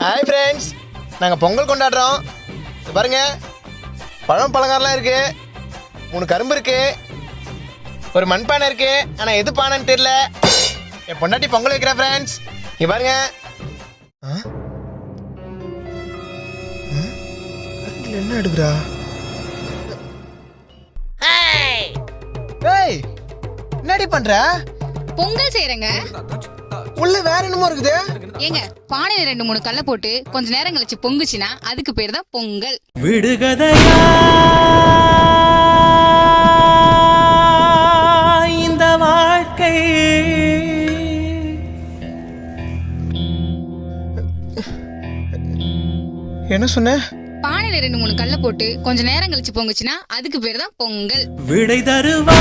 Hi friends, நாங்கள் பொங்கல் கொண்டாடுறோம். பாருங்க, பழம் பலகாரம்லாம் இருக்கு. 3 கரும்பு இருக்கு, ஒரு மண்பானை இருக்கு. ஆனால் எது பானைன்னு தெரியல. என் பொண்டாட்டி பொங்கல் வைக்கிறா ஃப்ரெண்ட்ஸ். இங்க பாருங்க. என்ன எடுக்கிறா? ஏய், என்னடி பண்ற? பொங்கல் செய்யறங்க. உள்ள வேற என்னமோ இருக்குது. ஏங்க, பானையில 2-3 கல்ல போட்டு கொஞ்ச நேரம் கழிச்சு பொங்குச்சுன்னா அதுக்கு பேர் தான் பொங்கல். விடுகதையா இந்த வாழ்க்கை. என்ன சொன்ன? பானையில 2-3 கல்ல போட்டு கொஞ்ச நேரம் கழிச்சு பொங்குச்சுன்னா அதுக்கு பேர் தான் பொங்கல். விடை தருவா